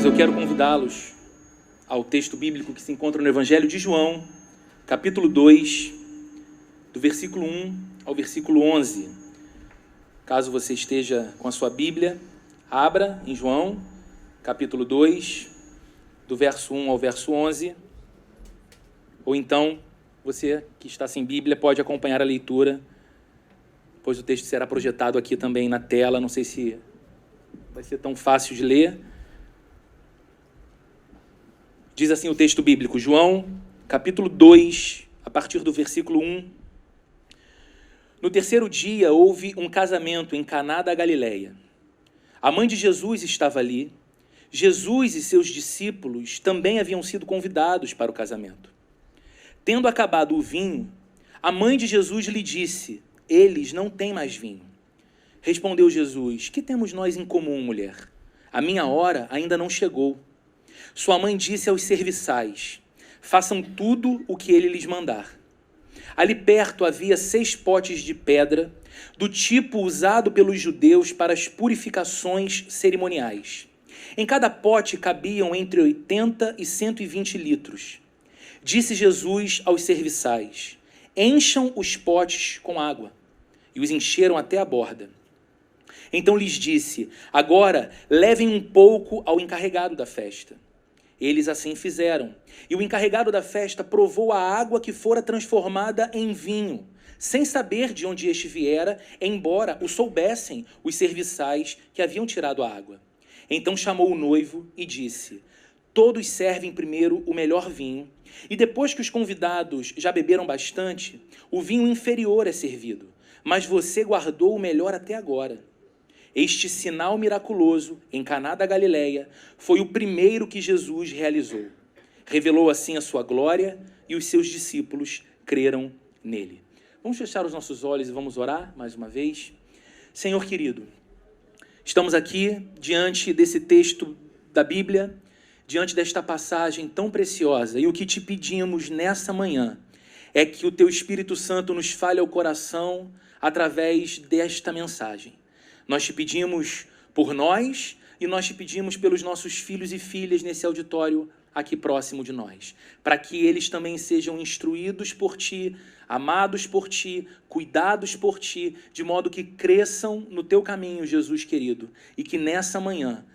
Amados, eu quero convidá-los ao texto bíblico que se encontra no Evangelho de João, capítulo 2, do versículo 1 ao versículo 11. Caso você esteja com a sua Bíblia, abra em João, capítulo 2, do verso 1 ao verso 11. Ou então, você que está sem Bíblia pode acompanhar a leitura, pois o texto será projetado aqui também na tela. Não sei se vai ser tão fácil de ler. Diz assim o texto bíblico, João, capítulo 2, a partir do versículo 1. No terceiro dia houve um casamento em Caná da Galileia. A mãe de Jesus estava ali. Jesus e seus discípulos também haviam sido convidados para o casamento. Tendo acabado o vinho, a mãe de Jesus lhe disse: eles não têm mais vinho. Respondeu Jesus: que temos nós em comum, mulher? A minha hora ainda não chegou. Sua mãe disse aos serviçais: façam tudo o que ele lhes mandar. Ali perto havia 6 potes de pedra, do tipo usado pelos judeus para as purificações cerimoniais. Em cada pote cabiam entre 80 e 120 litros. Disse Jesus aos serviçais: encham os potes com água. E os encheram até a borda. Então lhes disse: agora levem um pouco ao encarregado da festa. Eles assim fizeram. E o encarregado da festa provou a água que fora transformada em vinho, sem saber de onde este viera, embora o soubessem os serviçais que haviam tirado a água. Então chamou o noivo e disse: todos servem primeiro o melhor vinho, e depois que os convidados já beberam bastante, o vinho inferior é servido, mas você guardou o melhor até agora. Este sinal miraculoso em Caná da Galileia foi o primeiro que Jesus realizou. Revelou assim a sua glória e os seus discípulos creram nele. Vamos fechar os nossos olhos e vamos orar mais uma vez. Senhor querido, estamos aqui diante desse texto da Bíblia, diante desta passagem tão preciosa, e o que te pedimos nessa manhã é que o teu Espírito Santo nos fale ao coração através desta mensagem. Nós te pedimos por nós e nós te pedimos pelos nossos filhos e filhas nesse auditório aqui próximo de nós, para que eles também sejam instruídos por ti, amados por ti, cuidados por ti, de modo que cresçam no teu caminho, Jesus querido, e que nessa manhã,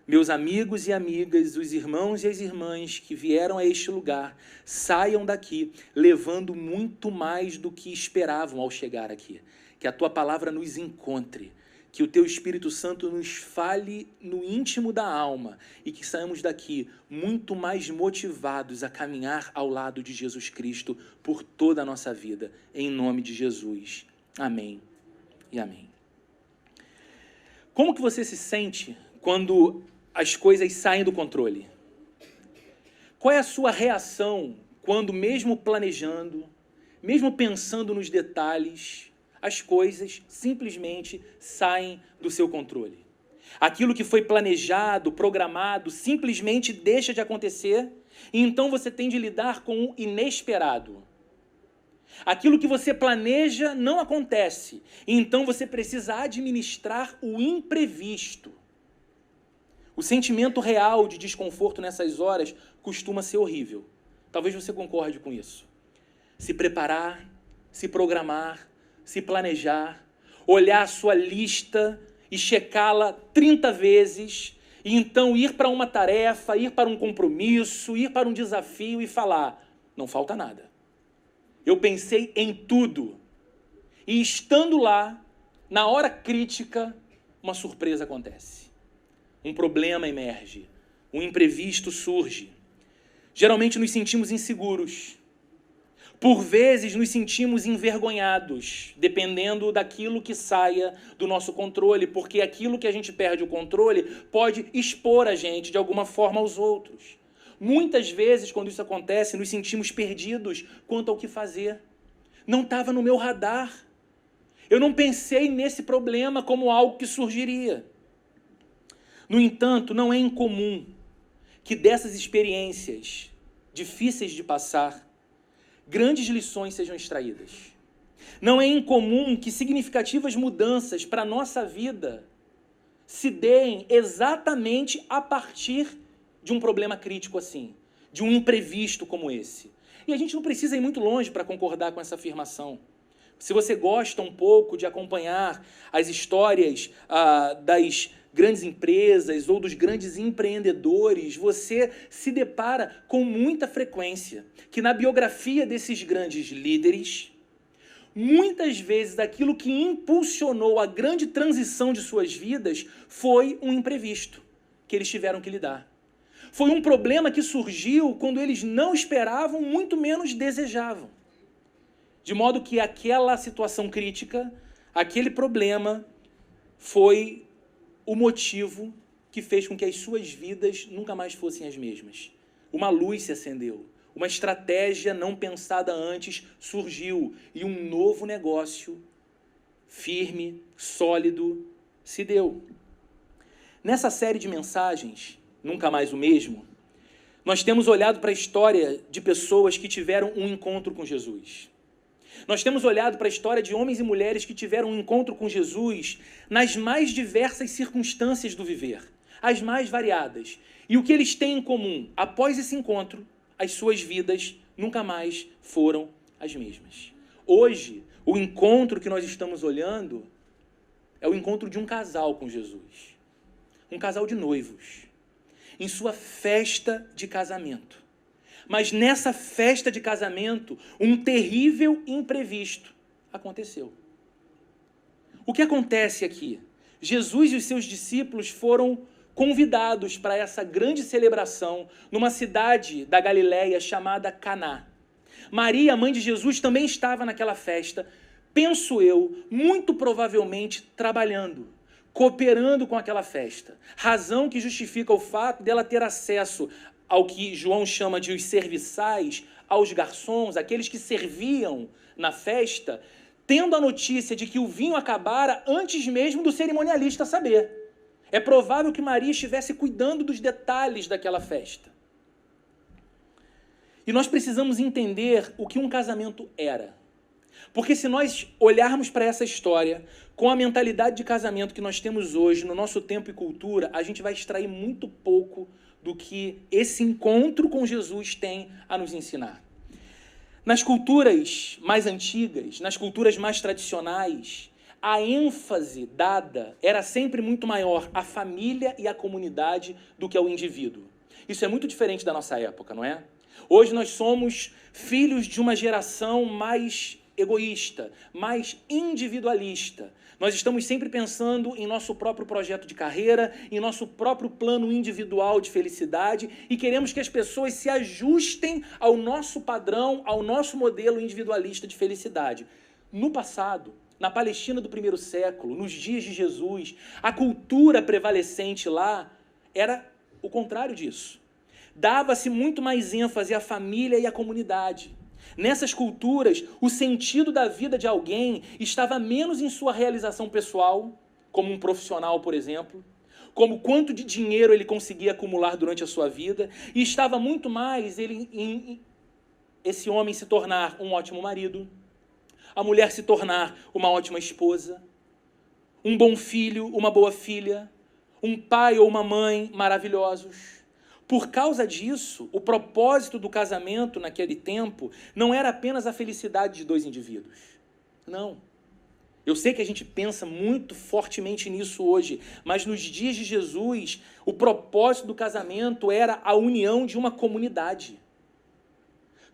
meus amigos e amigas, os irmãos e as irmãs que vieram a este lugar, saiam daqui levando muito mais do que esperavam ao chegar aqui. Que a tua palavra nos encontre, que o teu Espírito Santo nos fale no íntimo da alma e que saímos daqui muito mais motivados a caminhar ao lado de Jesus Cristo por toda a nossa vida. Em nome de Jesus. Amém e amém. Como que você se sente quando as coisas saem do controle? Qual é a sua reação quando, mesmo planejando, mesmo pensando nos detalhes, as coisas simplesmente saem do seu controle? Aquilo que foi planejado, programado, simplesmente deixa de acontecer, e então você tem de lidar com o inesperado. Aquilo que você planeja não acontece, e então você precisa administrar o imprevisto. O sentimento real de desconforto nessas horas costuma ser horrível. Talvez você concorde com isso. Se preparar, se programar, se planejar, olhar a sua lista e checá-la 30 vezes, e então ir para uma tarefa, ir para um compromisso, ir para um desafio e falar: não falta nada. Eu pensei em tudo. E estando lá, na hora crítica, uma surpresa acontece. Um problema emerge, um imprevisto surge. Geralmente nos sentimos inseguros. Por vezes nos sentimos envergonhados, dependendo daquilo que saia do nosso controle, porque aquilo que a gente perde o controle pode expor a gente de alguma forma aos outros. Muitas vezes, quando isso acontece, nos sentimos perdidos quanto ao que fazer. Não estava no meu radar. Eu não pensei nesse problema como algo que surgiria. No entanto, não é incomum que dessas experiências difíceis de passar, grandes lições sejam extraídas. Não é incomum que significativas mudanças para a nossa vida se deem exatamente a partir de um problema crítico assim, de um imprevisto como esse. E a gente não precisa ir muito longe para concordar com essa afirmação. Se você gosta um pouco de acompanhar as histórias das grandes empresas ou dos grandes empreendedores, você se depara com muita frequência que na biografia desses grandes líderes, muitas vezes aquilo que impulsionou a grande transição de suas vidas foi um imprevisto que eles tiveram que lidar. Foi um problema que surgiu quando eles não esperavam, muito menos desejavam. De modo que aquela situação crítica, aquele problema, foi o motivo que fez com que as suas vidas nunca mais fossem as mesmas. Uma luz se acendeu, uma estratégia não pensada antes surgiu e um novo negócio firme, sólido, se deu. Nessa série de mensagens, Nunca Mais o Mesmo, nós temos olhado para a história de pessoas que tiveram um encontro com Jesus. Nós temos olhado para a história de homens e mulheres que tiveram um encontro com Jesus nas mais diversas circunstâncias do viver, as mais variadas. E o que eles têm em comum? Após esse encontro, as suas vidas nunca mais foram as mesmas. Hoje, o encontro que nós estamos olhando é o encontro de um casal com Jesus. Um casal de noivos, em sua festa de casamento. Mas nessa festa de casamento, um terrível imprevisto aconteceu. O que acontece aqui? Jesus e os seus discípulos foram convidados para essa grande celebração numa cidade da Galileia chamada Caná. Maria, mãe de Jesus, também estava naquela festa, penso eu, muito provavelmente trabalhando, cooperando com aquela festa. Razão que justifica o fato dela ter acesso ao que João chama de os serviçais, aos garçons, aqueles que serviam na festa, tendo a notícia de que o vinho acabara antes mesmo do cerimonialista saber. É provável que Maria estivesse cuidando dos detalhes daquela festa. E nós precisamos entender o que um casamento era. Porque se nós olharmos para essa história com a mentalidade de casamento que nós temos hoje, no nosso tempo e cultura, a gente vai extrair muito pouco do que esse encontro com Jesus tem a nos ensinar. Nas culturas mais antigas, nas culturas mais tradicionais, a ênfase dada era sempre muito maior à família e à comunidade do que ao indivíduo. Isso é muito diferente da nossa época, não é? Hoje nós somos filhos de uma geração mais egoísta, mais individualista. Nós estamos sempre pensando em nosso próprio projeto de carreira, em nosso próprio plano individual de felicidade e queremos que as pessoas se ajustem ao nosso padrão, ao nosso modelo individualista de felicidade. No passado, na Palestina do primeiro século, nos dias de Jesus, a cultura prevalecente lá era o contrário disso. Dava-se muito mais ênfase à família e à comunidade. Nessas culturas, o sentido da vida de alguém estava menos em sua realização pessoal, como um profissional, por exemplo, como quanto de dinheiro ele conseguia acumular durante a sua vida, e estava muito mais em esse homem se tornar um ótimo marido, a mulher se tornar uma ótima esposa, um bom filho, uma boa filha, um pai ou uma mãe maravilhosos. Por causa disso, o propósito do casamento naquele tempo não era apenas a felicidade de dois indivíduos. Não. Eu sei que a gente pensa muito fortemente nisso hoje, mas nos dias de Jesus, o propósito do casamento era a união de uma comunidade.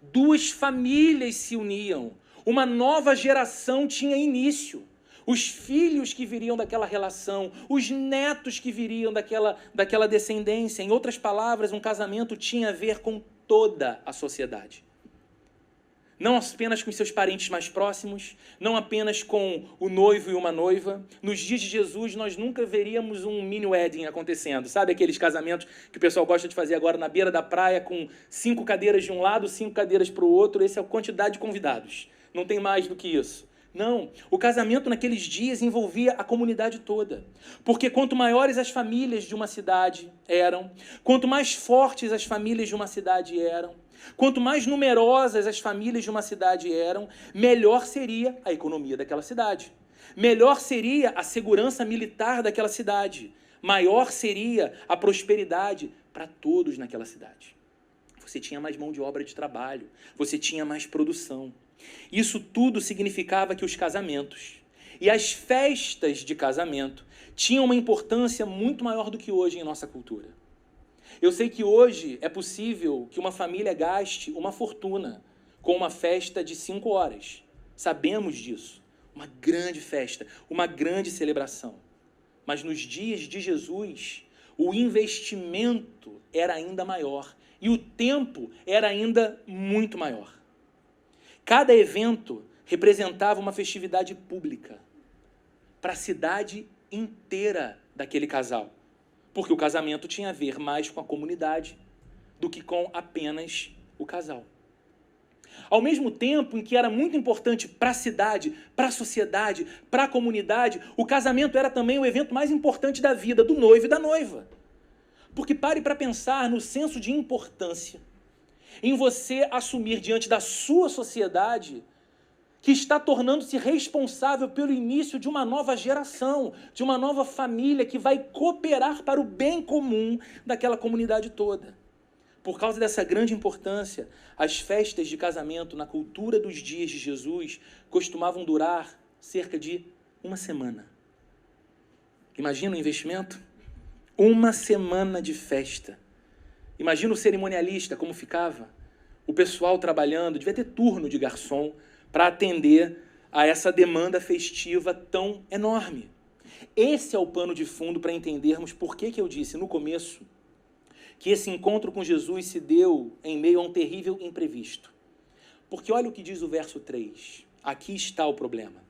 Duas famílias se uniam, uma nova geração tinha início. Os filhos que viriam daquela relação, os netos que viriam daquela descendência. Em outras palavras, um casamento tinha a ver com toda a sociedade. Não apenas com seus parentes mais próximos, não apenas com o noivo e uma noiva. Nos dias de Jesus, nós nunca veríamos um mini wedding acontecendo. Sabe aqueles casamentos que o pessoal gosta de fazer agora na beira da praia, com 5 cadeiras de um lado, 5 cadeiras para o outro. Essa é a quantidade de convidados. Não tem mais do que isso. Não, o casamento naqueles dias envolvia a comunidade toda. Porque quanto maiores as famílias de uma cidade eram, quanto mais fortes as famílias de uma cidade eram, quanto mais numerosas as famílias de uma cidade eram, melhor seria a economia daquela cidade. Melhor seria a segurança militar daquela cidade. maior seria a prosperidade para todos naquela cidade. Você tinha mais mão de obra de trabalho, você tinha mais produção. Isso tudo significava que os casamentos e as festas de casamento tinham uma importância muito maior do que hoje em nossa cultura. Eu sei que hoje é possível que uma família gaste uma fortuna com uma festa de 5 horas. Sabemos disso. Uma grande festa, uma grande celebração. Mas nos dias de Jesus, o investimento era ainda maior e o tempo era ainda muito maior. Cada evento representava uma festividade pública para a cidade inteira daquele casal, porque o casamento tinha a ver mais com a comunidade do que com apenas o casal. Ao mesmo tempo em que era muito importante para a cidade, para a sociedade, para a comunidade, o casamento era também o evento mais importante da vida do noivo e da noiva. Porque pare para pensar no senso de importância em você assumir diante da sua sociedade que está tornando-se responsável pelo início de uma nova geração, de uma nova família que vai cooperar para o bem comum daquela comunidade toda. Por causa dessa grande importância, as festas de casamento na cultura dos dias de Jesus costumavam durar cerca de 1 semana. Imagina o investimento? 1 semana de festa. Imagina o cerimonialista, como ficava. O pessoal trabalhando, devia ter turno de garçom para atender a essa demanda festiva tão enorme. Esse é o pano de fundo para entendermos por que eu disse no começo que esse encontro com Jesus se deu em meio a um terrível imprevisto. Porque olha o que diz o verso 3. Aqui está o problema.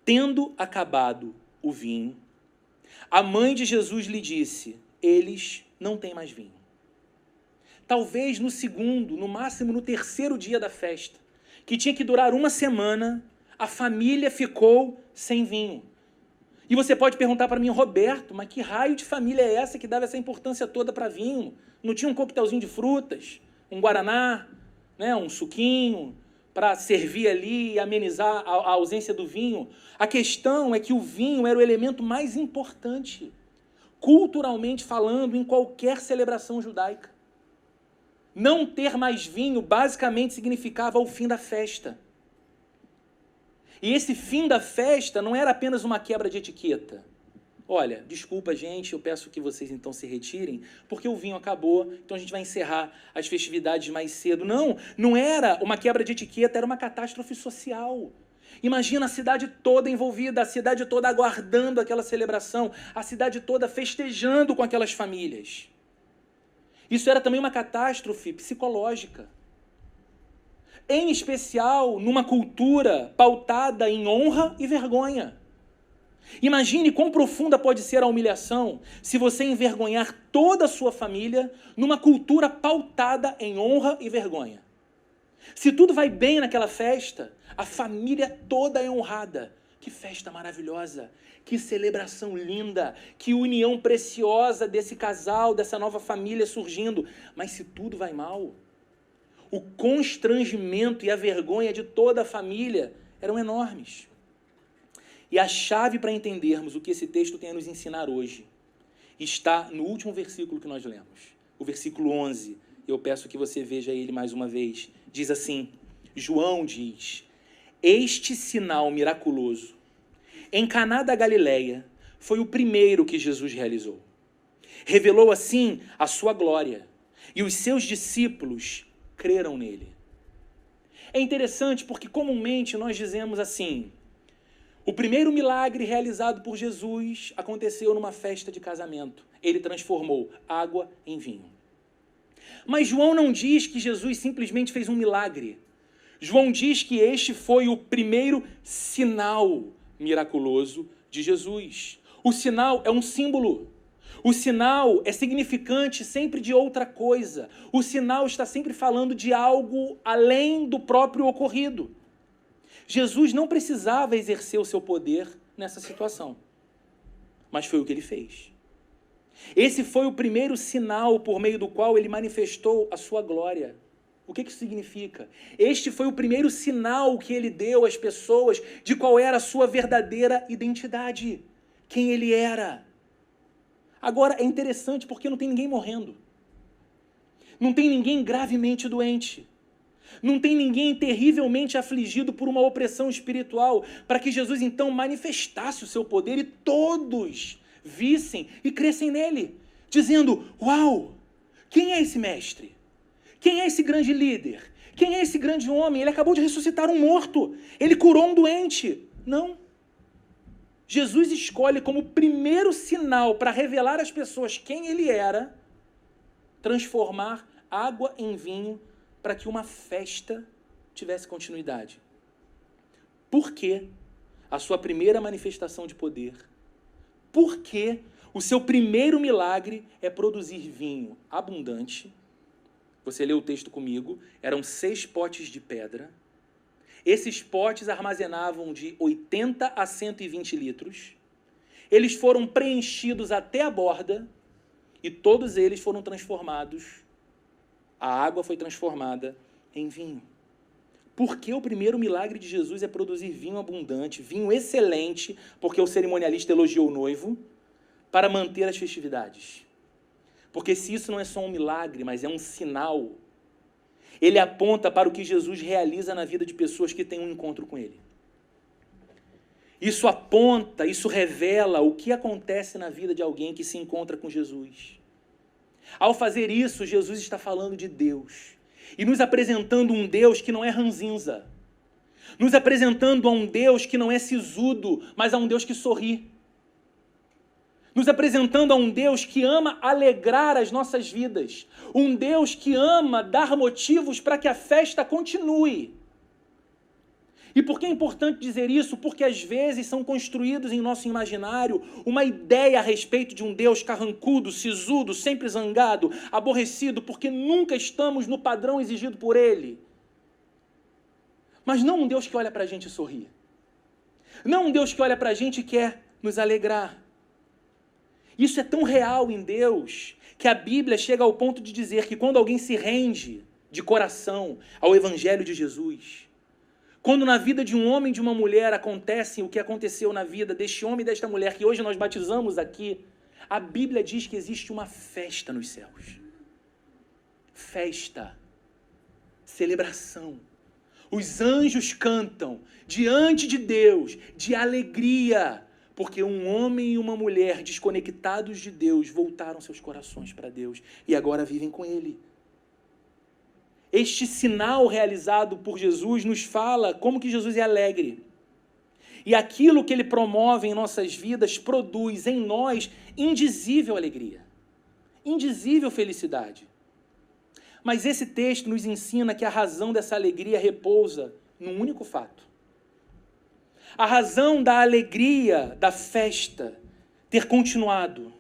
Tendo acabado o vinho, a mãe de Jesus lhe disse, eles não têm mais vinho. Talvez no segundo, no máximo no terceiro dia da festa, que tinha que durar 1 semana, a família ficou sem vinho. E você pode perguntar para mim, Roberto, mas que raio de família é essa que dava essa importância toda para vinho? Não tinha um coquetelzinho de frutas, um guaraná, né, um suquinho, para servir ali e amenizar a ausência do vinho? A questão é que o vinho era o elemento mais importante, culturalmente falando, em qualquer celebração judaica. Não ter mais vinho basicamente significava o fim da festa. E esse fim da festa não era apenas uma quebra de etiqueta. Olha, desculpa, gente, eu peço que vocês então se retirem, porque o vinho acabou, então a gente vai encerrar as festividades mais cedo. Não, não era uma quebra de etiqueta, era uma catástrofe social. Imagina a cidade toda envolvida, a cidade toda aguardando aquela celebração, a cidade toda festejando com aquelas famílias. Isso era também uma catástrofe psicológica. Em especial numa cultura pautada em honra e vergonha. Imagine quão profunda pode ser a humilhação se você envergonhar toda a sua família numa cultura pautada em honra e vergonha. Se tudo vai bem naquela festa, a família toda é honrada. Que festa maravilhosa, que celebração linda, que união preciosa desse casal, dessa nova família surgindo. Mas se tudo vai mal, o constrangimento e a vergonha de toda a família eram enormes. E a chave para entendermos o que esse texto tem a nos ensinar hoje está no último versículo que nós lemos, o versículo 11. Eu peço que você veja ele mais uma vez. Diz assim, João diz, este sinal miraculoso em Caná da Galileia foi o primeiro que Jesus realizou. Revelou assim a sua glória e os seus discípulos creram nele. É interessante porque comumente nós dizemos assim, o primeiro milagre realizado por Jesus aconteceu numa festa de casamento. Ele transformou água em vinho. Mas João não diz que Jesus simplesmente fez um milagre. João diz que este foi o primeiro sinal miraculoso de Jesus. O sinal é um símbolo. O sinal é significante sempre de outra coisa. O sinal está sempre falando de algo além do próprio ocorrido. Jesus não precisava exercer o seu poder nessa situação, mas foi o que ele fez. Esse foi o primeiro sinal por meio do qual ele manifestou a sua glória. O que isso significa? Este foi o primeiro sinal que ele deu às pessoas de qual era a sua verdadeira identidade, quem ele era. Agora, é interessante porque não tem ninguém morrendo. Não tem ninguém gravemente doente. Não tem ninguém terrivelmente afligido por uma opressão espiritual, para que Jesus então manifestasse o seu poder e todos vissem e crescem nele, dizendo: uau, quem é esse mestre? Quem é esse grande líder? Quem é esse grande homem? Ele acabou de ressuscitar um morto, ele curou um doente. Não. Jesus escolhe como primeiro sinal para revelar às pessoas quem ele era, transformar água em vinho para que uma festa tivesse continuidade. Por quê? A sua primeira manifestação de poder. Por quê? O seu primeiro milagre é produzir vinho abundante. Você leu o texto comigo, eram 6 potes de pedra. Esses potes armazenavam de 80 a 120 litros. Eles foram preenchidos até a borda e todos eles foram transformados. A água foi transformada em vinho. Por que o primeiro milagre de Jesus é produzir vinho abundante, vinho excelente, porque o cerimonialista elogiou o noivo, para manter as festividades? Porque se isso não é só um milagre, mas é um sinal, ele aponta para o que Jesus realiza na vida de pessoas que têm um encontro com ele. Isso aponta, isso revela o que acontece na vida de alguém que se encontra com Jesus. Ao fazer isso, Jesus está falando de Deus e nos apresentando um Deus que não é ranzinza, nos apresentando a um Deus que não é sisudo, mas a um Deus que sorri, nos apresentando a um Deus que ama alegrar as nossas vidas, um Deus que ama dar motivos para que a festa continue. E por que é importante dizer isso? Porque às vezes são construídos em nosso imaginário uma ideia a respeito de um Deus carrancudo, sisudo, sempre zangado, aborrecido, porque nunca estamos no padrão exigido por Ele. Mas não um Deus que olha para a gente e sorri. Não um Deus que olha para a gente e quer nos alegrar. Isso é tão real em Deus que a Bíblia chega ao ponto de dizer que quando alguém se rende de coração ao Evangelho de Jesus, quando na vida de um homem e de uma mulher acontece o que aconteceu na vida deste homem e desta mulher, que hoje nós batizamos aqui, a Bíblia diz que existe uma festa nos céus. Festa. Celebração. Os anjos cantam diante de Deus, de alegria, porque um homem e uma mulher desconectados de Deus voltaram seus corações para Deus e agora vivem com Ele. Este sinal realizado por Jesus nos fala como que Jesus é alegre. E aquilo que Ele promove em nossas vidas produz em nós indizível alegria, indizível felicidade. Mas esse texto nos ensina que a razão dessa alegria repousa num único fato. A razão da alegria da festa ter continuado,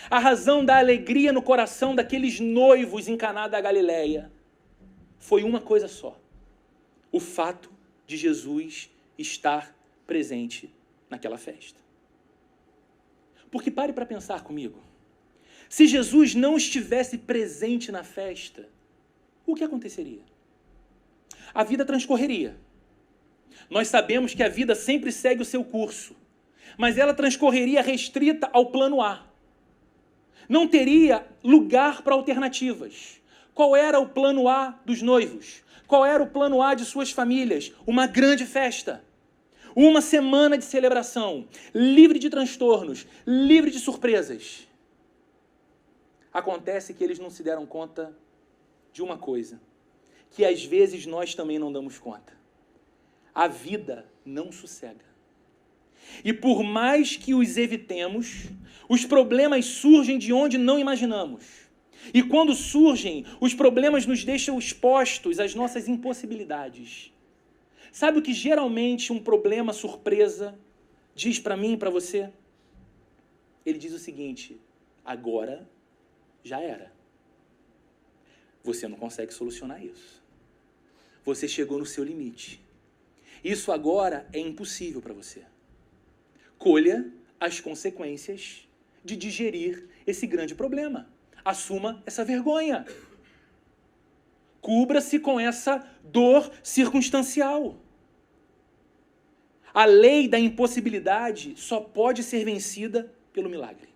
a razão da alegria no coração daqueles noivos em Caná da Galileia, foi uma coisa só: o fato de Jesus estar presente naquela festa. Porque pare para pensar comigo. Se Jesus não estivesse presente na festa, o que aconteceria? A vida transcorreria. Nós sabemos que a vida sempre segue o seu curso, mas ela transcorreria restrita ao plano A. Não teria lugar para alternativas. Qual era o plano A dos noivos? Qual era o plano A de suas famílias? Uma grande festa. Uma semana de celebração, livre de transtornos, livre de surpresas. Acontece que eles não se deram conta de uma coisa, que às vezes nós também não damos conta. A vida não sossega. E por mais que os evitemos, os problemas surgem de onde não imaginamos. E quando surgem, os problemas nos deixam expostos às nossas impossibilidades. Sabe o que geralmente um problema surpresa diz para mim e para você? Ele diz o seguinte: agora já era. Você não consegue solucionar isso. Você chegou no seu limite. Isso agora é impossível para você. Colha as consequências de digerir esse grande problema. Assuma essa vergonha. Cubra-se com essa dor circunstancial. A lei da impossibilidade só pode ser vencida pelo milagre.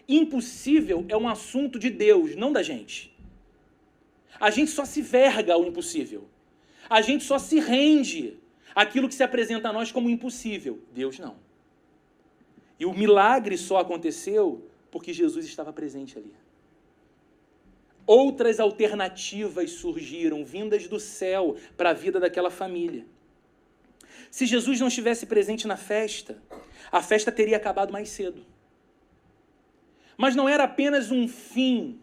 Impossível é um assunto de Deus, não da gente. A gente só se verga ao impossível. A gente só se rende àquilo que se apresenta a nós como impossível. Deus não. E o milagre só aconteceu porque Jesus estava presente ali. Outras alternativas surgiram, vindas do céu, para a vida daquela família. Se Jesus não estivesse presente na festa, a festa teria acabado mais cedo. Mas não era apenas um fim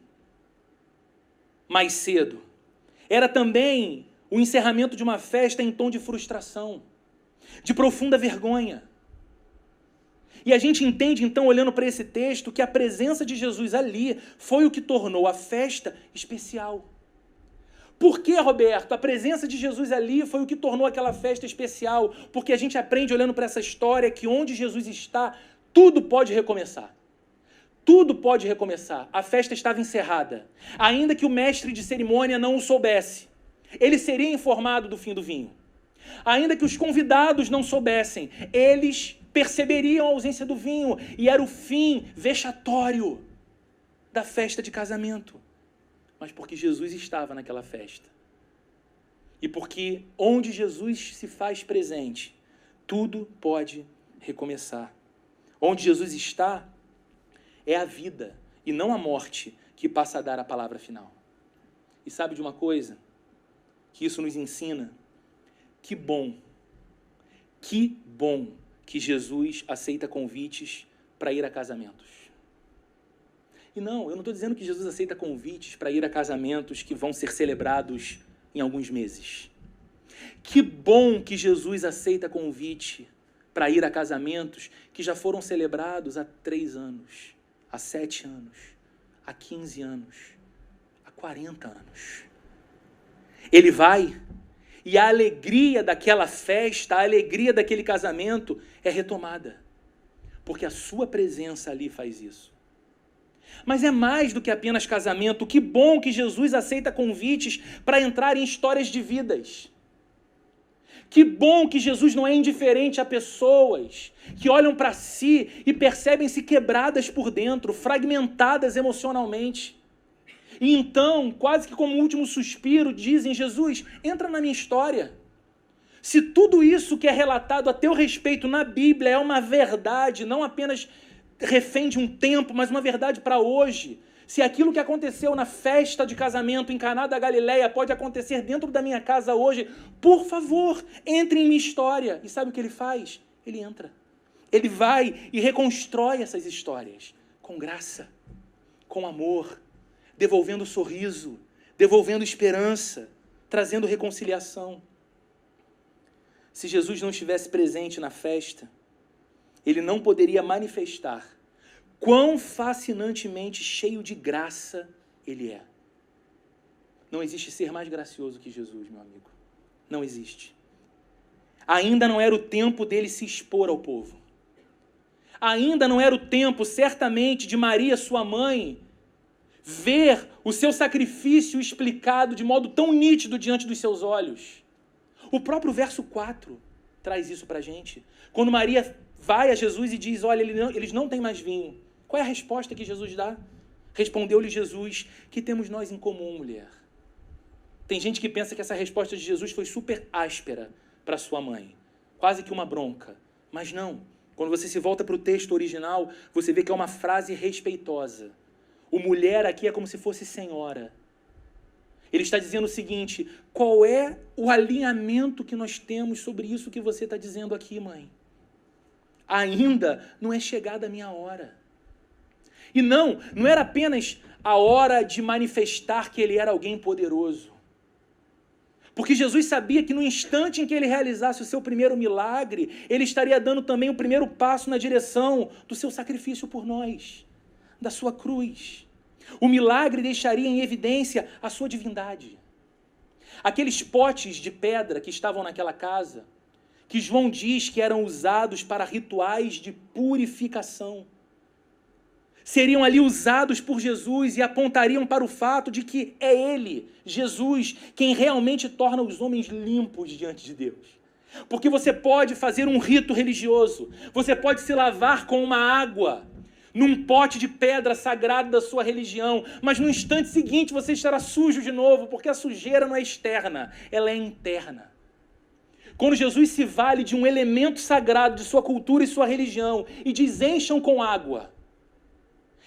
mais cedo. Era também o encerramento de uma festa em tom de frustração, de profunda vergonha. E a gente entende, então, olhando para esse texto, que a presença de Jesus ali foi o que tornou a festa especial. Por que, Roberto? A presença de Jesus ali foi o que tornou aquela festa especial. Porque a gente aprende, olhando para essa história, que onde Jesus está, tudo pode recomeçar. Tudo pode recomeçar. A festa estava encerrada. Ainda que o mestre de cerimônia não o soubesse, ele seria informado do fim do vinho. Ainda que os convidados não soubessem, eles perceberiam a ausência do vinho, e era o fim vexatório da festa de casamento. Mas porque Jesus estava naquela festa. E porque onde Jesus se faz presente, tudo pode recomeçar. Onde Jesus está, é a vida e não a morte que passa a dar a palavra final. E sabe de uma coisa? Que isso nos ensina? Que bom que Jesus aceita convites para ir a casamentos. E não, eu não estou dizendo que Jesus aceita convites para ir a casamentos que vão ser celebrados em alguns meses. Que bom que Jesus aceita convite para ir a casamentos que já foram celebrados há 3 anos, há 7 anos, há 15 anos, há 40 anos. Ele vai e a alegria daquela festa, a alegria daquele casamento é retomada. Porque a sua presença ali faz isso. Mas é mais do que apenas casamento. Que bom que Jesus aceita convites para entrar em histórias de vidas. Que bom que Jesus não é indiferente a pessoas que olham para si e percebem-se quebradas por dentro, fragmentadas emocionalmente. E então, quase que como último suspiro, dizem: Jesus, entra na minha história. Se tudo isso que é relatado a teu respeito na Bíblia é uma verdade, não apenas refém de um tempo, mas uma verdade para hoje, se aquilo que aconteceu na festa de casamento em Caná da Galileia pode acontecer dentro da minha casa hoje, por favor, entre em minha história. E sabe o que ele faz? Ele entra. Ele vai e reconstrói essas histórias com graça, com amor, devolvendo sorriso, devolvendo esperança, trazendo reconciliação. Se Jesus não estivesse presente na festa, ele não poderia manifestar quão fascinantemente cheio de graça ele é. Não existe ser mais gracioso que Jesus, meu amigo. Não existe. Ainda não era o tempo dele se expor ao povo. Ainda não era o tempo, certamente, de Maria, sua mãe, ver o seu sacrifício explicado de modo tão nítido diante dos seus olhos. O próprio verso 4 traz isso para a gente. Quando Maria vai a Jesus e diz: olha, eles não têm mais vinho. Qual é a resposta que Jesus dá? Respondeu-lhe Jesus: que temos nós em comum, mulher? Tem gente que pensa que essa resposta de Jesus foi super áspera para sua mãe. Quase que uma bronca. Mas não. Quando você se volta para o texto original, você vê que é uma frase respeitosa. O mulher aqui é como se fosse senhora. Ele está dizendo o seguinte: qual é o alinhamento que nós temos sobre isso que você está dizendo aqui, mãe? Ainda não é chegada a minha hora. E não era apenas a hora de manifestar que ele era alguém poderoso. Porque Jesus sabia que no instante em que ele realizasse o seu primeiro milagre, ele estaria dando também o primeiro passo na direção do seu sacrifício por nós, da sua cruz. O milagre deixaria em evidência a sua divindade. Aqueles potes de pedra que estavam naquela casa, que João diz que eram usados para rituais de purificação, seriam ali usados por Jesus e apontariam para o fato de que é Ele, Jesus, quem realmente torna os homens limpos diante de Deus. Porque você pode fazer um rito religioso, você pode se lavar com uma água, num pote de pedra sagrado da sua religião, mas no instante seguinte você estará sujo de novo, porque a sujeira não é externa, ela é interna. Quando Jesus se vale de um elemento sagrado de sua cultura e sua religião e diz: encham com água,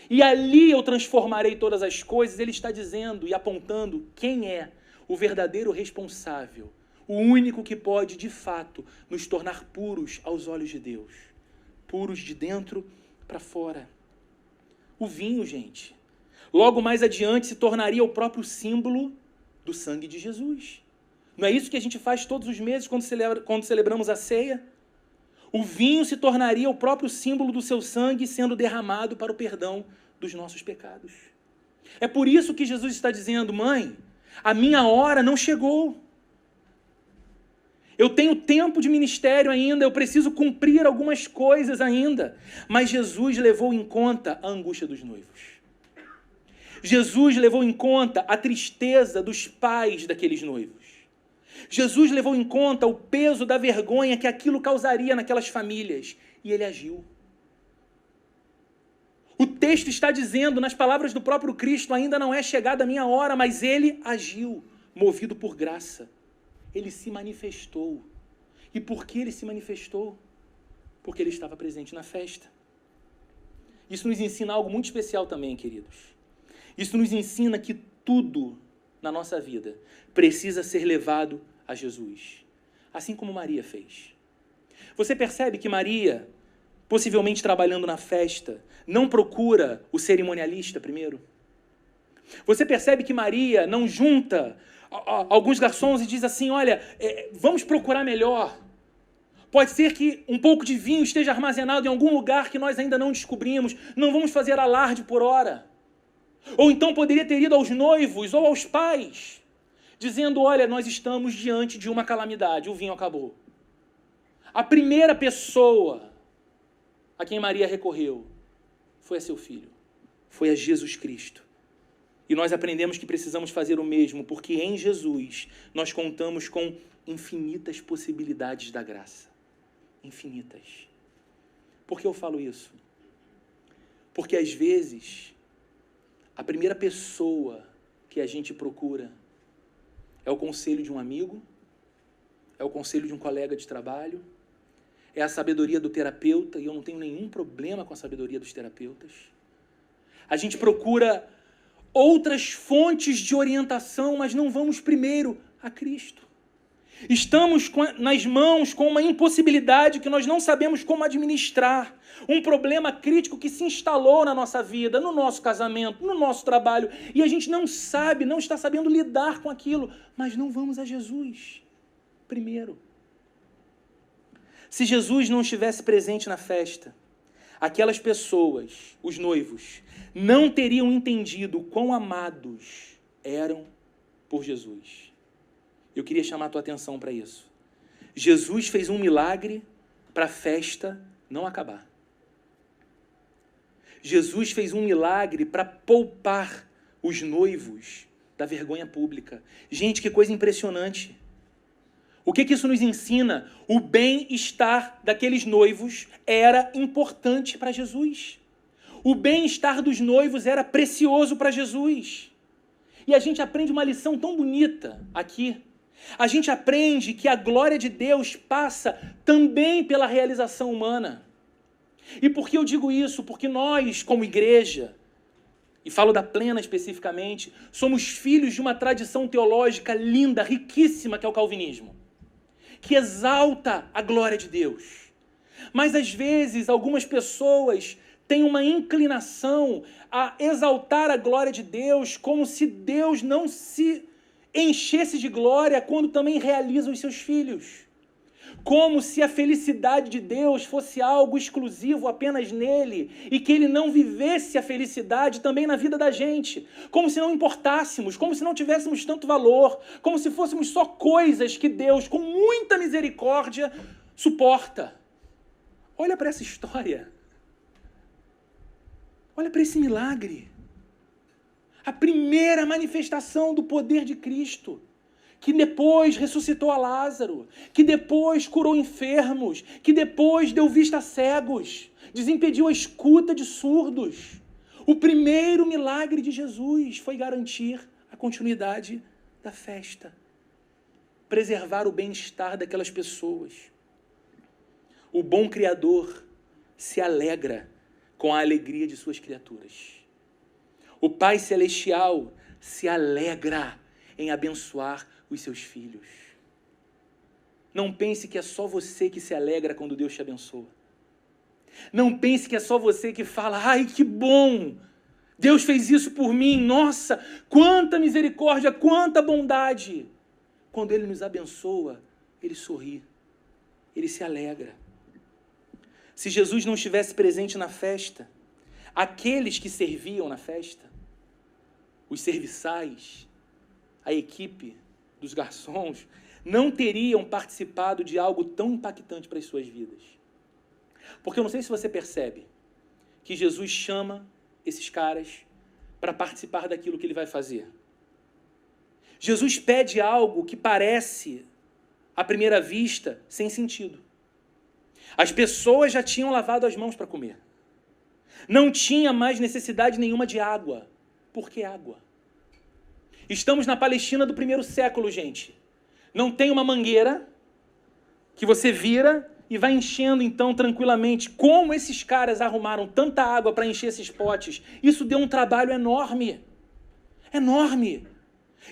e ali eu transformarei todas as coisas, ele está dizendo e apontando quem é o verdadeiro responsável, o único que pode, de fato, nos tornar puros aos olhos de Deus. Puros de dentro para fora. O vinho, gente, logo mais adiante se tornaria o próprio símbolo do sangue de Jesus. Não é isso que a gente faz todos os meses quando celebramos a ceia? O vinho se tornaria o próprio símbolo do seu sangue sendo derramado para o perdão dos nossos pecados. É por isso que Jesus está dizendo: mãe, a minha hora não chegou. Eu tenho tempo de ministério ainda, eu preciso cumprir algumas coisas ainda. Mas Jesus levou em conta a angústia dos noivos. Jesus levou em conta a tristeza dos pais daqueles noivos. Jesus levou em conta o peso da vergonha que aquilo causaria naquelas famílias. E ele agiu. O texto está dizendo, nas palavras do próprio Cristo: ainda não é chegada a minha hora, mas ele agiu, movido por graça. Ele se manifestou. E por que ele se manifestou? Porque ele estava presente na festa. Isso nos ensina algo muito especial também, queridos. Isso nos ensina que tudo na nossa vida precisa ser levado a Jesus. Assim como Maria fez. Você percebe que Maria, possivelmente trabalhando na festa, não procura o cerimonialista primeiro? Você percebe que Maria não junta alguns garçons e diz assim: olha, vamos procurar melhor. Pode ser que um pouco de vinho esteja armazenado em algum lugar que nós ainda não descobrimos. Não vamos fazer alarde por hora. Ou então poderia ter ido aos noivos ou aos pais, dizendo: olha, nós estamos diante de uma calamidade, o vinho acabou. A primeira pessoa a quem Maria recorreu foi a seu filho, foi a Jesus Cristo. E nós aprendemos que precisamos fazer o mesmo, porque em Jesus nós contamos com infinitas possibilidades da graça. Infinitas. Por que eu falo isso? Porque às vezes a primeira pessoa que a gente procura é o conselho de um amigo, é o conselho de um colega de trabalho, é a sabedoria do terapeuta, e eu não tenho nenhum problema com a sabedoria dos terapeutas. A gente procura outras fontes de orientação, mas não vamos primeiro a Cristo. Estamos nas mãos com uma impossibilidade que nós não sabemos como administrar, um problema crítico que se instalou na nossa vida, no nosso casamento, no nosso trabalho, e a gente não sabe, não está sabendo lidar com aquilo, mas não vamos a Jesus primeiro. Se Jesus não estivesse presente na festa, aquelas pessoas, os noivos, não teriam entendido quão amados eram por Jesus. Eu queria chamar a tua atenção para isso. Jesus fez um milagre para a festa não acabar. Jesus fez um milagre para poupar os noivos da vergonha pública. Gente, que coisa impressionante. O que isso nos ensina? O bem-estar daqueles noivos era importante para Jesus. O bem-estar dos noivos era precioso para Jesus. E a gente aprende uma lição tão bonita aqui. A gente aprende que a glória de Deus passa também pela realização humana. E por que eu digo isso? Porque nós, como igreja, e falo da Plena especificamente, somos filhos de uma tradição teológica linda, riquíssima, que é o calvinismo, que exalta a glória de Deus. Mas às vezes algumas pessoas têm uma inclinação a exaltar a glória de Deus como se Deus não se enchesse de glória quando também realiza os seus filhos. Como se a felicidade de Deus fosse algo exclusivo apenas nele e que ele não vivesse a felicidade também na vida da gente. Como se não importássemos, como se não tivéssemos tanto valor, como se fôssemos só coisas que Deus, com muita misericórdia, suporta. Olha para essa história. Olha para esse milagre. A primeira manifestação do poder de Cristo, que depois ressuscitou a Lázaro, que depois curou enfermos, que depois deu vista a cegos, desimpediu a escuta de surdos. O primeiro milagre de Jesus foi garantir a continuidade da festa, preservar o bem-estar daquelas pessoas. O bom Criador se alegra com a alegria de suas criaturas. O Pai Celestial se alegra em abençoar os seus filhos. Não pense que é só você que se alegra quando Deus te abençoa. Não pense que é só você que fala, ai, que bom, Deus fez isso por mim, nossa, quanta misericórdia, quanta bondade. Quando Ele nos abençoa, Ele sorri, Ele se alegra. Se Jesus não estivesse presente na festa, aqueles que serviam na festa, os serviçais, a equipe dos garçons, não teriam participado de algo tão impactante para as suas vidas. Porque eu não sei se você percebe que Jesus chama esses caras para participar daquilo que Ele vai fazer. Jesus pede algo que parece, à primeira vista, sem sentido. As pessoas já tinham lavado as mãos para comer. Não tinha mais necessidade nenhuma de água. Por que água? Estamos na Palestina do primeiro século, gente. Não tem uma mangueira que você vira e vai enchendo então tranquilamente. Como esses caras arrumaram tanta água para encher esses potes? Isso deu um trabalho enorme. Enorme.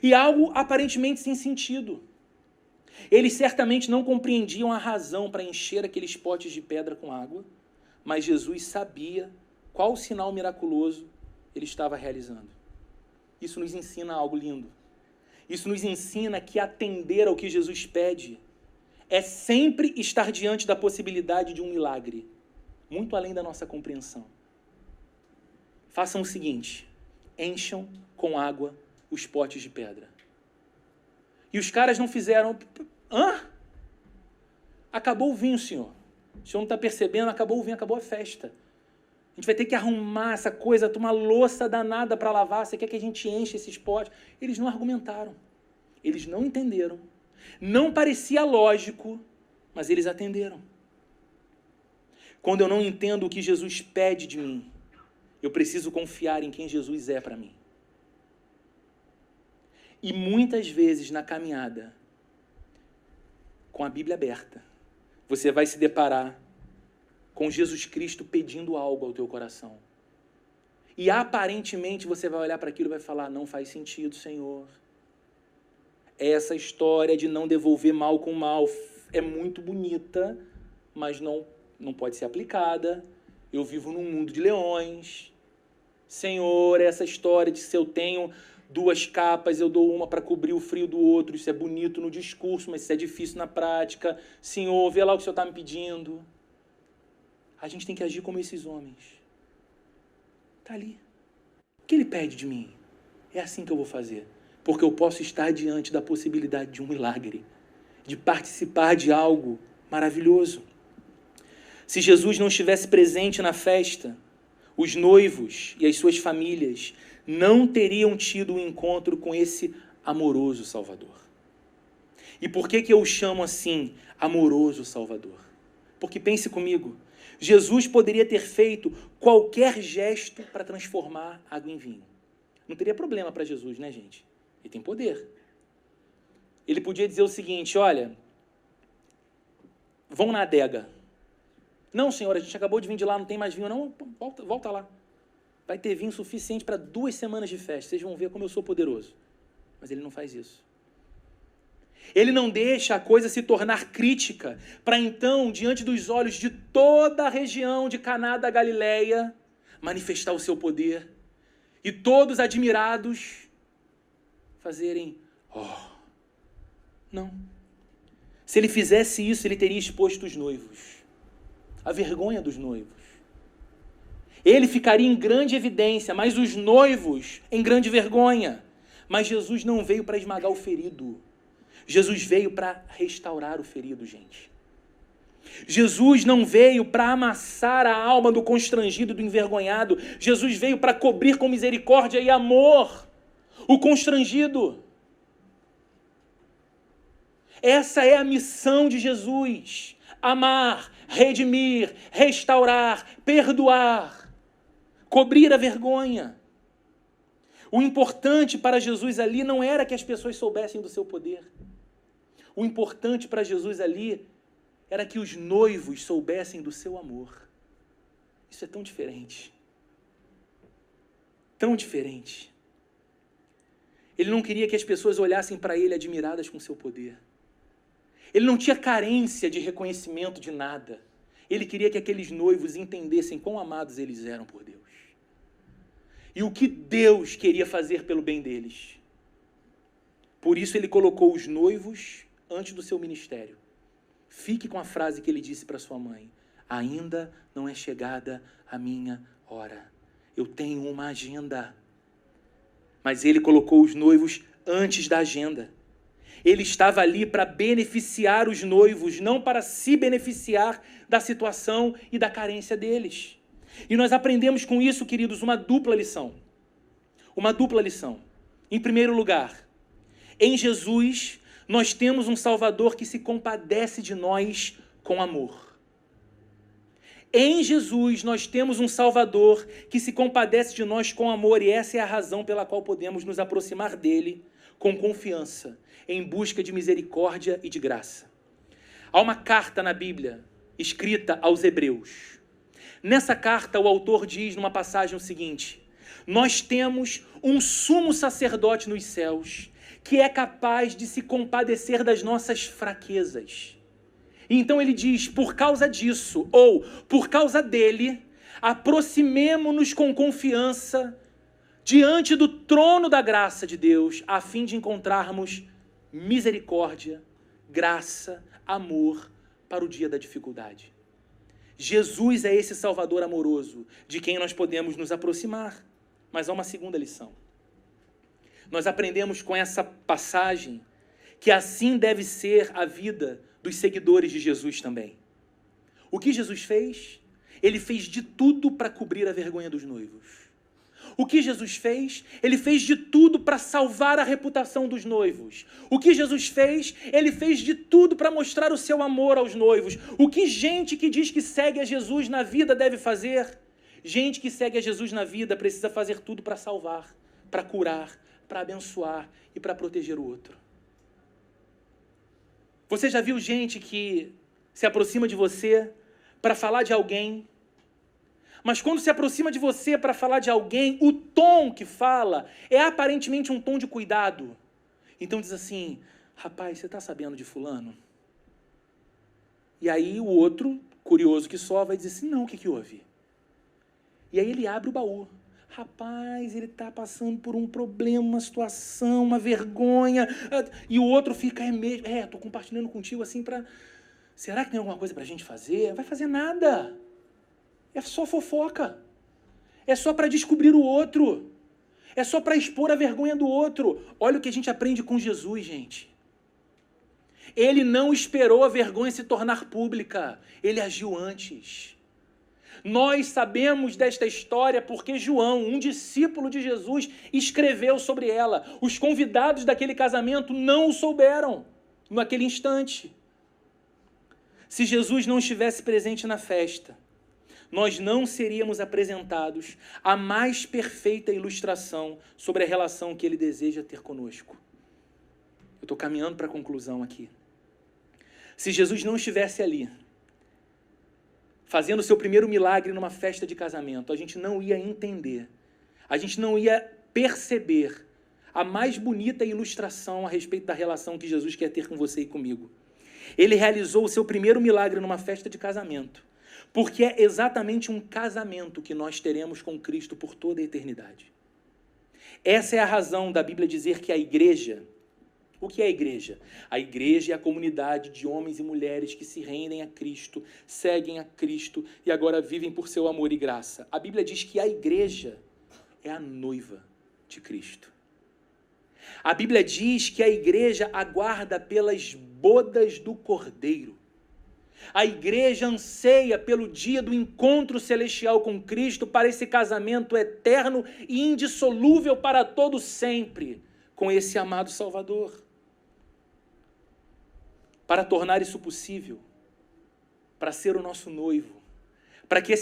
E algo aparentemente sem sentido. Eles certamente não compreendiam a razão para encher aqueles potes de pedra com água, mas Jesus sabia qual sinal miraculoso Ele estava realizando. Isso nos ensina algo lindo. Isso nos ensina que atender ao que Jesus pede é sempre estar diante da possibilidade de um milagre, muito além da nossa compreensão. Façam o seguinte, encham com água os potes de pedra. E os caras não fizeram... Hã? Acabou o vinho, senhor. O senhor não está percebendo? Acabou o vinho, acabou a festa. A gente vai ter que arrumar essa coisa, tomar louça danada para lavar. Você quer que a gente enche esses potes? Eles não argumentaram. Eles não entenderam. Não parecia lógico, mas eles atenderam. Quando eu não entendo o que Jesus pede de mim, eu preciso confiar em quem Jesus é para mim. E muitas vezes na caminhada, com a Bíblia aberta, você vai se deparar com Jesus Cristo pedindo algo ao teu coração. E aparentemente você vai olhar para aquilo e vai falar, não faz sentido, Senhor. Essa história de não devolver mal com mal é muito bonita, mas não pode ser aplicada. Eu vivo num mundo de leões. Senhor, essa história de se eu tenho 2 capas, eu dou uma para cobrir o frio do outro. Isso é bonito no discurso, mas isso é difícil na prática. Senhor, vê lá o que o Senhor está me pedindo. A gente tem que agir como esses homens. Está ali. O que Ele pede de mim? É assim que eu vou fazer. Porque eu posso estar diante da possibilidade de um milagre, de participar de algo maravilhoso. Se Jesus não estivesse presente na festa, os noivos e as suas famílias não teriam tido um encontro com esse amoroso Salvador. E por que eu o chamo assim, amoroso Salvador? Porque pense comigo, Jesus poderia ter feito qualquer gesto para transformar água em vinho. Não teria problema para Jesus, né, gente? Ele tem poder. Ele podia dizer o seguinte, olha, vão na adega. Não, senhor, a gente acabou de vir de lá, não tem mais vinho. Não, volta lá. Vai ter vinho suficiente para 2 semanas de festa. Vocês vão ver como eu sou poderoso. Mas ele não faz isso. Ele não deixa a coisa se tornar crítica para então, diante dos olhos de toda a região de Caná da Galileia, manifestar o seu poder. E todos admirados fazerem, não. Se ele fizesse isso, ele teria exposto os noivos. A vergonha dos noivos. Ele ficaria em grande evidência, mas os noivos em grande vergonha. Mas Jesus não veio para esmagar o ferido. Jesus veio para restaurar o ferido, gente. Jesus não veio para amassar a alma do constrangido e do envergonhado. Jesus veio para cobrir com misericórdia e amor o constrangido. Essa é a missão de Jesus: amar, redimir, restaurar, perdoar, cobrir a vergonha. O importante para Jesus ali não era que as pessoas soubessem do seu poder. O importante para Jesus ali era que os noivos soubessem do seu amor. Isso é tão diferente. Tão diferente. Ele não queria que as pessoas olhassem para ele admiradas com seu poder. Ele não tinha carência de reconhecimento de nada. Ele queria que aqueles noivos entendessem quão amados eles eram por Deus. E o que Deus queria fazer pelo bem deles. Por isso ele colocou os noivos antes do seu ministério. Fique com a frase que ele disse para sua mãe: ainda não é chegada a minha hora. Eu tenho uma agenda. Mas ele colocou os noivos antes da agenda. Ele estava ali para beneficiar os noivos, não para se beneficiar da situação e da carência deles. E nós aprendemos com isso, queridos, uma dupla lição. Uma dupla lição. Em primeiro lugar, em Jesus, nós temos um Salvador que se compadece de nós com amor. Em Jesus, nós temos um Salvador que se compadece de nós com amor, e essa é a razão pela qual podemos nos aproximar dele com confiança, em busca de misericórdia e de graça. Há uma carta na Bíblia, escrita aos Hebreus. Nessa carta, o autor diz numa passagem o seguinte: nós temos um sumo sacerdote nos céus, que é capaz de se compadecer das nossas fraquezas. E então ele diz: por causa disso, ou por causa dele, aproximemo-nos com confiança diante do trono da graça de Deus, a fim de encontrarmos misericórdia, graça, amor para o dia da dificuldade. Jesus é esse Salvador amoroso de quem nós podemos nos aproximar. Mas há uma segunda lição. Nós aprendemos com essa passagem que assim deve ser a vida dos seguidores de Jesus também. O que Jesus fez? Ele fez de tudo para cobrir a vergonha dos noivos. O que Jesus fez? Ele fez de tudo para salvar a reputação dos noivos. O que Jesus fez? Ele fez de tudo para mostrar o seu amor aos noivos. O que gente que diz que segue a Jesus na vida deve fazer? Gente que segue a Jesus na vida precisa fazer tudo para salvar, para curar, para abençoar e para proteger o outro. Você já viu gente que se aproxima de você para falar de alguém, mas quando se aproxima de você para falar de alguém, o tom que fala é aparentemente um tom de cuidado. Então diz assim: rapaz, você está sabendo de fulano? E aí o outro, curioso que só, vai dizer assim: não, o que houve? E aí ele abre o baú. Rapaz, ele está passando por um problema, uma situação, uma vergonha. E o outro fica: é mesmo? Estou compartilhando contigo assim para... Será que tem alguma coisa para a gente fazer? Não vai fazer nada. É só fofoca. É só para descobrir o outro. É só para expor a vergonha do outro. Olha o que a gente aprende com Jesus, gente. Ele não esperou a vergonha se tornar pública. Ele agiu antes. Nós sabemos desta história porque João, um discípulo de Jesus, escreveu sobre ela. Os convidados daquele casamento não o souberam naquele instante. Se Jesus não estivesse presente na festa, nós não seríamos apresentados à mais perfeita ilustração sobre a relação que ele deseja ter conosco. Eu estou caminhando para a conclusão aqui. Se Jesus não estivesse ali, fazendo o seu primeiro milagre numa festa de casamento, a gente não ia entender, a gente não ia perceber a mais bonita ilustração a respeito da relação que Jesus quer ter com você e comigo. Ele realizou o seu primeiro milagre numa festa de casamento, porque é exatamente um casamento que nós teremos com Cristo por toda a eternidade. Essa é a razão da Bíblia dizer que a igreja... O que é a igreja? A igreja é a comunidade de homens e mulheres que se rendem a Cristo, seguem a Cristo e agora vivem por seu amor e graça. A Bíblia diz que a igreja é a noiva de Cristo. A Bíblia diz que a igreja aguarda pelas bodas do Cordeiro. A igreja anseia pelo dia do encontro celestial com Cristo, para esse casamento eterno e indissolúvel para todo sempre com esse amado Salvador. para tornar isso possível, para ser o nosso noivo, para que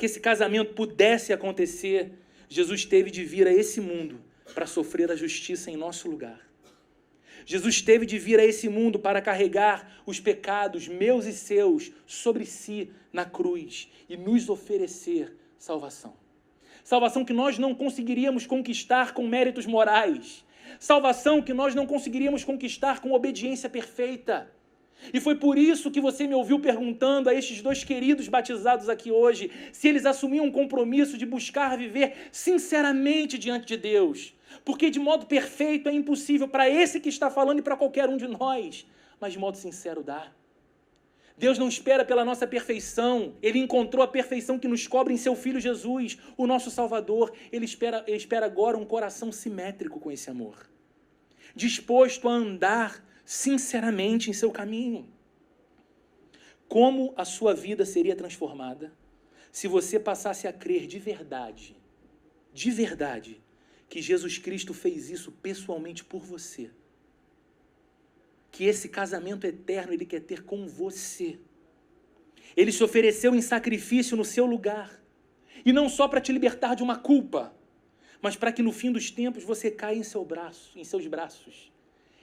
esse casamento pudesse acontecer, Jesus teve de vir a esse mundo para sofrer a justiça em nosso lugar. Jesus teve de vir a esse mundo para carregar os pecados meus e seus sobre si na cruz e nos oferecer salvação. Salvação que nós não conseguiríamos conquistar com méritos morais. Salvação que nós não conseguiríamos conquistar com obediência perfeita. E foi por isso que você me ouviu perguntando a estes dois queridos batizados aqui hoje se eles assumiam um compromisso de buscar viver sinceramente diante de Deus. Porque de modo perfeito é impossível para esse que está falando e para qualquer um de nós, mas de modo sincero dá. Deus não espera pela nossa perfeição, Ele encontrou a perfeição que nos cobre em seu Filho Jesus, o nosso Salvador. Ele espera agora um coração simétrico com esse amor, disposto a andar sinceramente em seu caminho. Como a sua vida seria transformada se você passasse a crer de verdade, que Jesus Cristo fez isso pessoalmente por você. Que esse casamento eterno Ele quer ter com você. Ele se ofereceu em sacrifício no seu lugar. E não só para te libertar de uma culpa, mas para que no fim dos tempos você caia em seus braços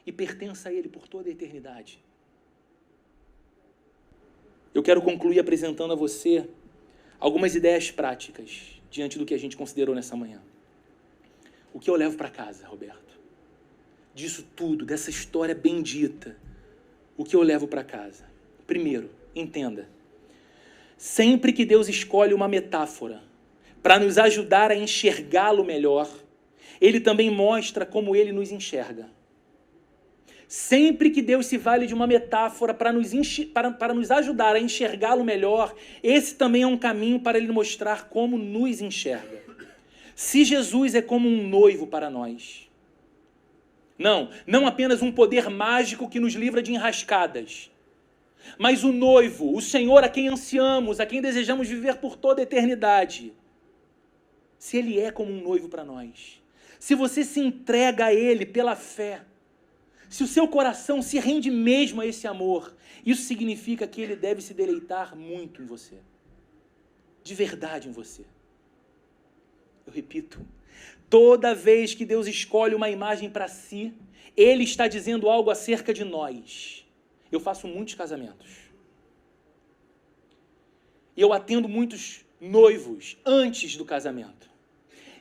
e pertença a Ele por toda a eternidade. Eu quero concluir apresentando a você algumas ideias práticas diante do que a gente considerou nessa manhã. O que eu levo para casa, Roberto? Disso tudo, dessa história bendita, o que eu levo para casa? Primeiro, entenda. Sempre que Deus escolhe uma metáfora para nos ajudar a enxergá-lo melhor, Ele também mostra como Ele nos enxerga. Sempre que Deus se vale de uma metáfora para nos ajudar a enxergá-lo melhor, esse também é um caminho para Ele mostrar como nos enxerga. Se Jesus é como um noivo para nós, não apenas um poder mágico que nos livra de enrascadas, mas o noivo, o Senhor a quem ansiamos, a quem desejamos viver por toda a eternidade, se Ele é como um noivo para nós, se você se entrega a Ele pela fé, se o seu coração se rende mesmo a esse amor, isso significa que Ele deve se deleitar muito em você, de verdade em você. Eu repito, toda vez que Deus escolhe uma imagem para si, Ele está dizendo algo acerca de nós. Eu faço muitos casamentos. E eu atendo muitos noivos antes do casamento.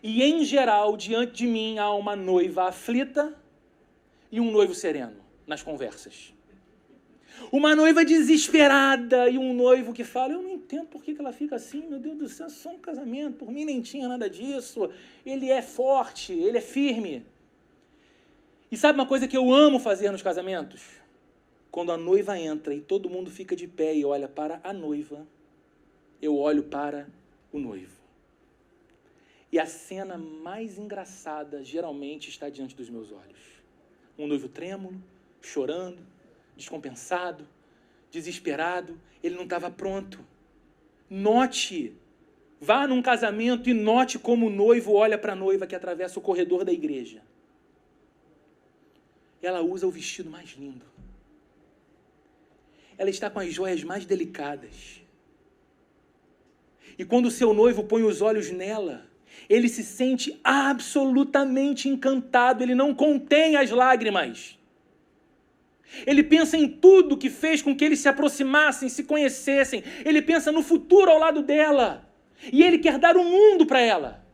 E, em geral, diante de mim há uma noiva aflita e um noivo sereno nas conversas. Uma noiva desesperada e um noivo que fala, eu não entendo por que ela fica assim, meu Deus do céu, é só um casamento, por mim nem tinha nada disso, ele é forte, ele é firme. E sabe uma coisa que eu amo fazer nos casamentos? Quando a noiva entra e todo mundo fica de pé e olha para a noiva, eu olho para o noivo. E a cena mais engraçada geralmente está diante dos meus olhos. Um noivo trêmulo, chorando, descompensado, desesperado, ele não estava pronto. Note, vá num casamento e note como o noivo olha para a noiva que atravessa o corredor da igreja. Ela usa o vestido mais lindo. Ela está com as joias mais delicadas. E quando o seu noivo põe os olhos nela, ele se sente absolutamente encantado, ele não contém as lágrimas. Ele pensa em tudo que fez com que eles se aproximassem, se conhecessem. Ele pensa no futuro ao lado dela. E ele quer dar o mundo para ela.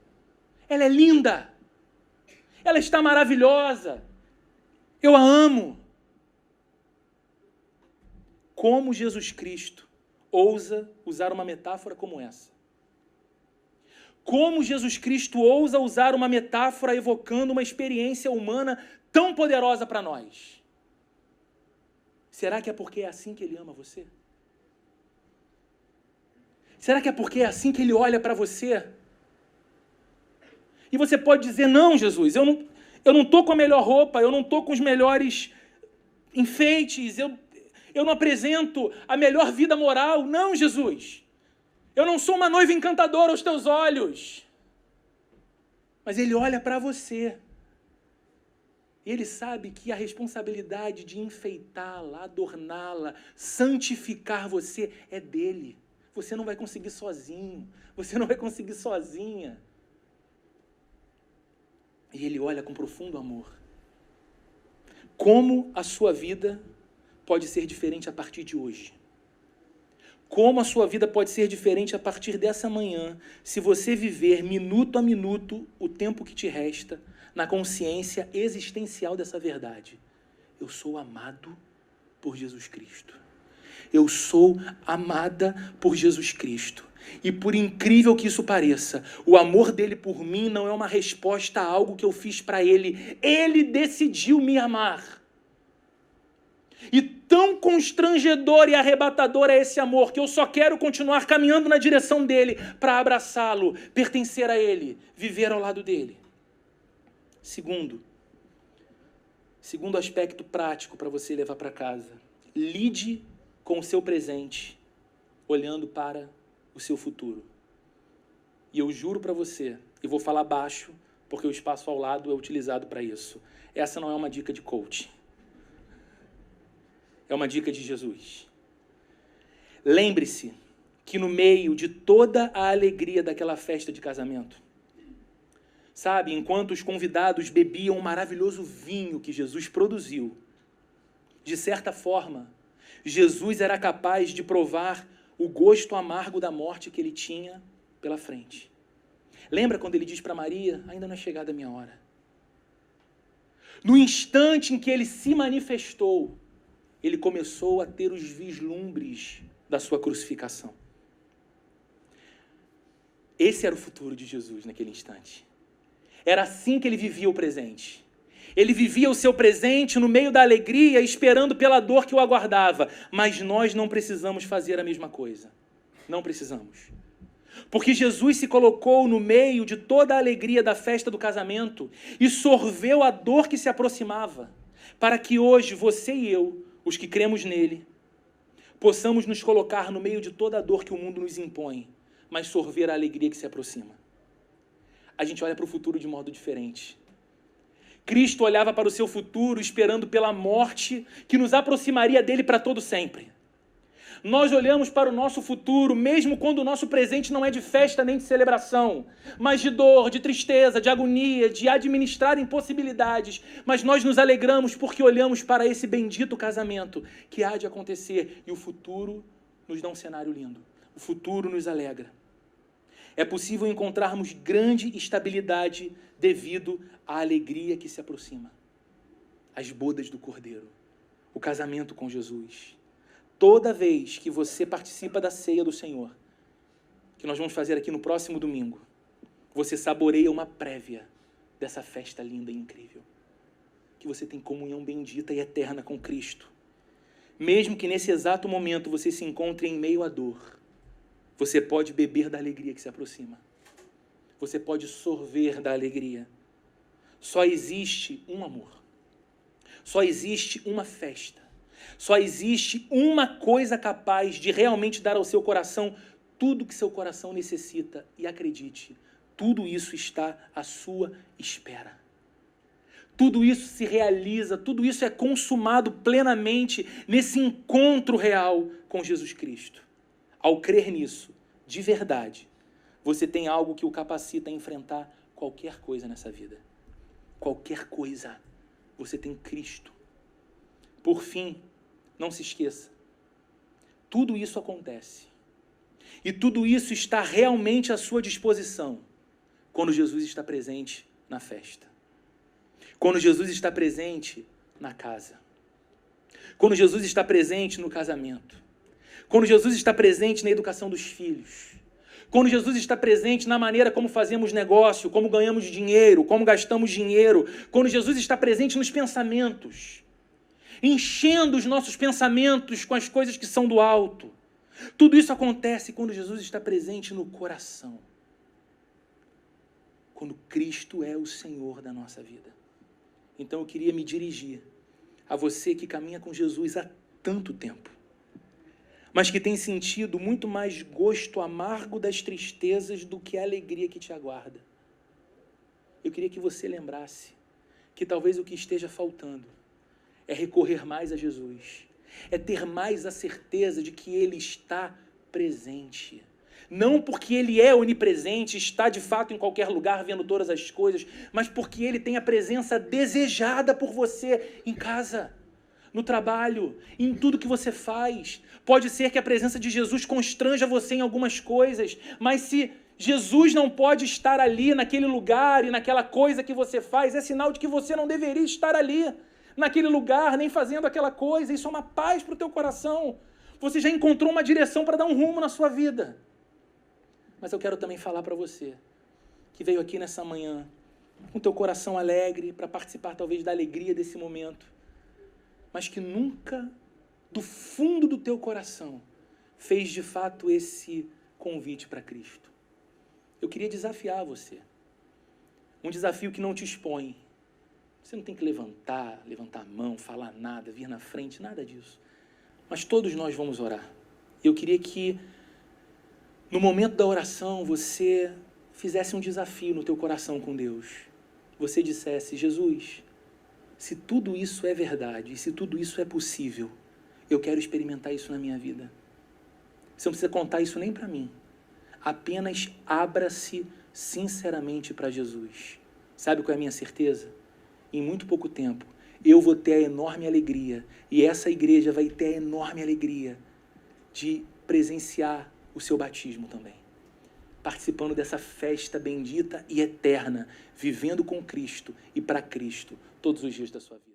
Ela é linda. Ela está maravilhosa. Eu a amo. Como Jesus Cristo ousa usar uma metáfora como essa? Como Jesus Cristo ousa usar uma metáfora evocando uma experiência humana tão poderosa para nós? Será que é porque é assim que Ele ama você? Será que é porque é assim que Ele olha para você? E você pode dizer, não, Jesus, eu não estou com a melhor roupa, eu não estou com os melhores enfeites, eu não apresento a melhor vida moral. Não, Jesus, eu não sou uma noiva encantadora aos teus olhos. Mas Ele olha para você E ele sabe que a responsabilidade de enfeitá-la, adorná-la, santificar você é dele. Você não vai conseguir sozinho, você não vai conseguir sozinha. E ele olha com profundo amor. Como a sua vida pode ser diferente a partir de hoje? Como a sua vida pode ser diferente a partir dessa manhã, se você viver minuto a minuto o tempo que te resta, na consciência existencial dessa verdade? Eu sou amado por Jesus Cristo. Eu sou amada por Jesus Cristo. E por incrível que isso pareça, o amor dele por mim não é uma resposta a algo que eu fiz para ele. Ele decidiu me amar. E tão constrangedor e arrebatador é esse amor, que eu só quero continuar caminhando na direção dele, para abraçá-lo, pertencer a ele, viver ao lado dele. Segundo aspecto prático para você levar para casa: lide com o seu presente, olhando para o seu futuro. E eu juro para você, e vou falar baixo, porque o espaço ao lado é utilizado para isso. Essa não é uma dica de coach. É uma dica de Jesus. Lembre-se que no meio de toda a alegria daquela festa de casamento, sabe, enquanto os convidados bebiam um maravilhoso vinho que Jesus produziu, de certa forma, Jesus era capaz de provar o gosto amargo da morte que ele tinha pela frente. Lembra quando ele diz para Maria: ainda não é chegada a minha hora? No instante em que ele se manifestou, ele começou a ter os vislumbres da sua crucificação. Esse era o futuro de Jesus naquele instante. Era assim que ele vivia o presente. Ele vivia o seu presente no meio da alegria, esperando pela dor que o aguardava. Mas nós não precisamos fazer a mesma coisa. Não precisamos. Porque Jesus se colocou no meio de toda a alegria da festa do casamento e sorveu a dor que se aproximava, para que hoje você e eu, os que cremos nele, possamos nos colocar no meio de toda a dor que o mundo nos impõe, mas sorver a alegria que se aproxima. A gente olha para o futuro de modo diferente. Cristo olhava para o seu futuro esperando pela morte que nos aproximaria dele para todo sempre. Nós olhamos para o nosso futuro, mesmo quando o nosso presente não é de festa nem de celebração, mas de dor, de tristeza, de agonia, de administrar impossibilidades. Mas nós nos alegramos porque olhamos para esse bendito casamento que há de acontecer, e o futuro nos dá um cenário lindo. O futuro nos alegra. É possível encontrarmos grande estabilidade devido à alegria que se aproxima. As bodas do Cordeiro, o casamento com Jesus. Toda vez que você participa da ceia do Senhor, que nós vamos fazer aqui no próximo domingo, você saboreia uma prévia dessa festa linda e incrível. Que você tem comunhão bendita e eterna com Cristo. Mesmo que nesse exato momento você se encontre em meio à dor, você pode beber da alegria que se aproxima. Você pode sorver da alegria. Só existe um amor. Só existe uma festa. Só existe uma coisa capaz de realmente dar ao seu coração tudo que seu coração necessita. E acredite, tudo isso está à sua espera. Tudo isso se realiza, tudo isso é consumado plenamente nesse encontro real com Jesus Cristo. Ao crer nisso, de verdade, você tem algo que o capacita a enfrentar qualquer coisa nessa vida. Qualquer coisa. Você tem Cristo. Por fim, não se esqueça, tudo isso acontece. E tudo isso está realmente à sua disposição quando Jesus está presente na festa. Quando Jesus está presente na casa. Quando Jesus está presente no casamento. Quando Jesus está presente na educação dos filhos. Quando Jesus está presente na maneira como fazemos negócio, como ganhamos dinheiro, como gastamos dinheiro. Quando Jesus está presente nos pensamentos. Enchendo os nossos pensamentos com as coisas que são do alto. Tudo isso acontece quando Jesus está presente no coração. Quando Cristo é o Senhor da nossa vida. Então eu queria me dirigir a você que caminha com Jesus há tanto tempo, mas que tem sentido muito mais gosto amargo das tristezas do que a alegria que te aguarda. Eu queria que você lembrasse que talvez o que esteja faltando é recorrer mais a Jesus, é ter mais a certeza de que Ele está presente. Não porque Ele é onipresente, está de fato em qualquer lugar vendo todas as coisas, mas porque Ele tem a presença desejada por você em casa, no trabalho, em tudo que você faz. Pode ser que a presença de Jesus constranja você em algumas coisas, mas se Jesus não pode estar ali naquele lugar e naquela coisa que você faz, é sinal de que você não deveria estar ali, naquele lugar, nem fazendo aquela coisa. Isso é uma paz para o teu coração. Você já encontrou uma direção para dar um rumo na sua vida. Mas eu quero também falar para você, que veio aqui nessa manhã, com teu coração alegre, para participar talvez da alegria desse momento, mas que nunca, do fundo do teu coração, fez de fato esse convite para Cristo. Eu queria desafiar você. Um desafio que não te expõe. Você não tem que levantar a mão, falar nada, vir na frente, nada disso. Mas todos nós vamos orar. Eu queria que, no momento da oração, você fizesse um desafio no teu coração com Deus. Você dissesse: Jesus, se tudo isso é verdade, e se tudo isso é possível, eu quero experimentar isso na minha vida. Você não precisa contar isso nem para mim. Apenas abra-se sinceramente para Jesus. Sabe qual é a minha certeza? Em muito pouco tempo, eu vou ter a enorme alegria, e essa igreja vai ter a enorme alegria de presenciar o seu batismo também. Participando dessa festa bendita e eterna, vivendo com Cristo e para Cristo todos os dias da sua vida.